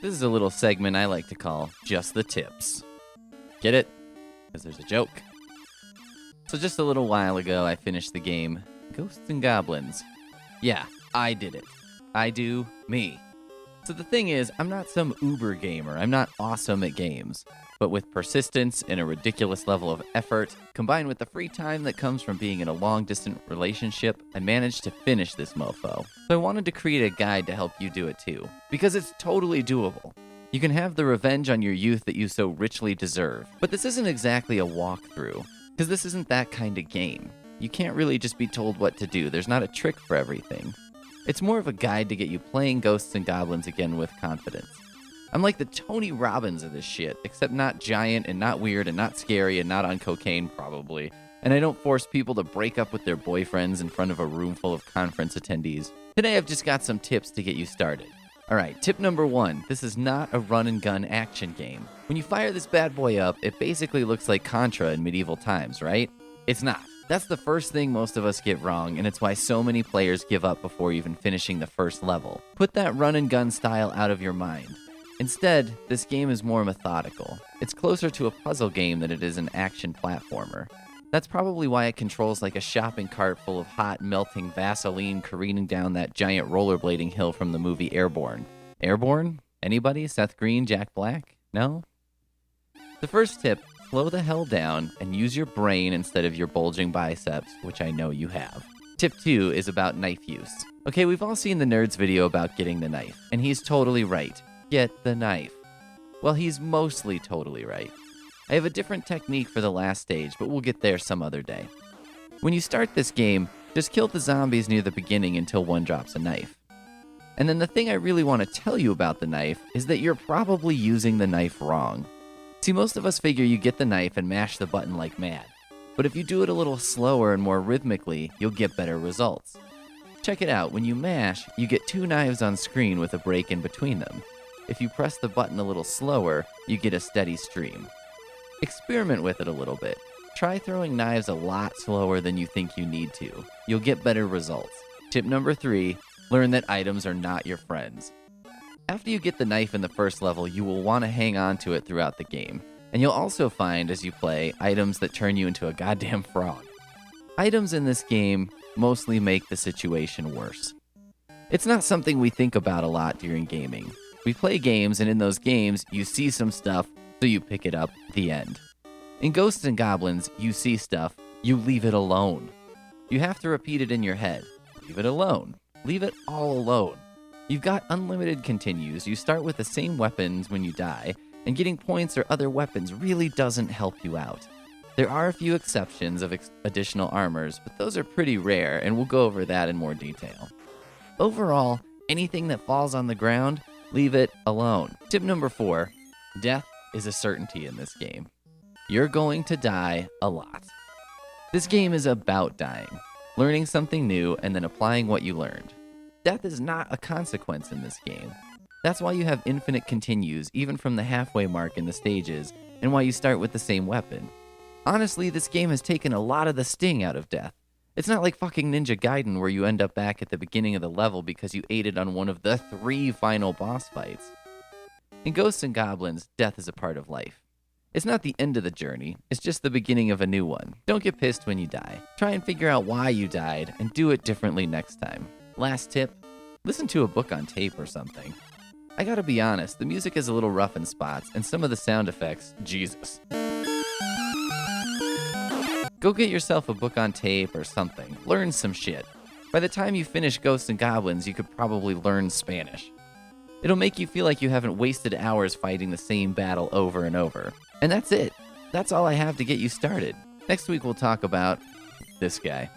This is a little segment I like to call Just the Tips. Get it? Because there's a joke. So just a little while ago, I finished the game Ghosts and Goblins. Yeah, I did it. I do me. So the thing is, I'm not some uber gamer. I'm not awesome at games. But with persistence and a ridiculous level of effort, combined with the free time that comes from being in a long-distance relationship, I managed to finish this mofo. So I wanted to create a guide to help you do it too, because it's totally doable. You can have the revenge on your youth that you so richly deserve. But this isn't exactly a walkthrough, because this isn't that kind of game. You can't really just be told what to do. There's not a trick for everything. It's more of a guide to get you playing Ghosts and Goblins again with confidence. I'm like the Tony Robbins of this shit, except not giant and not weird and not scary and not on cocaine, probably. And I don't force people to break up with their boyfriends in front of a room full of conference attendees. Today I've just got some tips to get you started. Alright, tip number 1. This is not a run-and-gun action game. When you fire this bad boy up, it basically looks like Contra in medieval times, right? It's not. That's the first thing most of us get wrong, and it's why so many players give up before even finishing the first level. Put that run-and-gun style out of your mind. Instead, this game is more methodical. It's closer to a puzzle game than it is an action platformer. That's probably why it controls like a shopping cart full of hot, melting Vaseline careening down that giant rollerblading hill from the movie Airborne. Airborne? Anybody? Seth Green? Jack Black? No? The first tip, slow the hell down and use your brain instead of your bulging biceps, which I know you have. Tip 2 is about knife use. Okay, we've all seen the nerd's video about getting the knife, and he's totally right. Get the knife. Well, he's mostly totally right. I have a different technique for the last stage, but we'll get there some other day. When you start this game, just kill the zombies near the beginning until one drops a knife. And then the thing I really want to tell you about the knife is that you're probably using the knife wrong. See, most of us figure you get the knife and mash the button like mad. But if you do it a little slower and more rhythmically, you'll get better results. Check it out, when you mash, you get 2 knives on screen with a break in between them. If you press the button a little slower, you get a steady stream. Experiment with it a little bit. Try throwing knives a lot slower than you think you need to. You'll get better results. Tip number 3, learn that items are not your friends. After you get the knife in the first level, you will want to hang on to it throughout the game. And you'll also find, as you play, items that turn you into a goddamn frog. Items in this game mostly make the situation worse. It's not something we think about a lot during gaming. We play games, and in those games, you see some stuff, so you pick it up, the end. In Ghosts and Goblins, you see stuff, you leave it alone. You have to repeat it in your head. Leave it alone. Leave it all alone. You've got unlimited continues, you start with the same weapons when you die, and getting points or other weapons really doesn't help you out. There are a few exceptions of additional armors, but those are pretty rare, and we'll go over that in more detail. Overall, anything that falls on the ground, leave it alone. Tip number 4, death is a certainty in this game. You're going to die a lot. This game is about dying, learning something new, and then applying what you learned. Death is not a consequence in this game. That's why you have infinite continues, even from the halfway mark in the stages, and why you start with the same weapon. Honestly, this game has taken a lot of the sting out of death. It's not like fucking Ninja Gaiden where you end up back at the beginning of the level because you aided on one of the 3 final boss fights. In Ghosts and Goblins, death is a part of life. It's not the end of the journey, it's just the beginning of a new one. Don't get pissed when you die. Try and figure out why you died, and do it differently next time. Last tip, listen to a book on tape or something. I gotta be honest, the music is a little rough in spots, and some of the sound effects, Jesus. Go get yourself a book on tape or something. Learn some shit. By the time you finish Ghosts and Goblins, you could probably learn Spanish. It'll make you feel like you haven't wasted hours fighting the same battle over and over. And that's it. That's all I have to get you started. Next week we'll talk about this guy.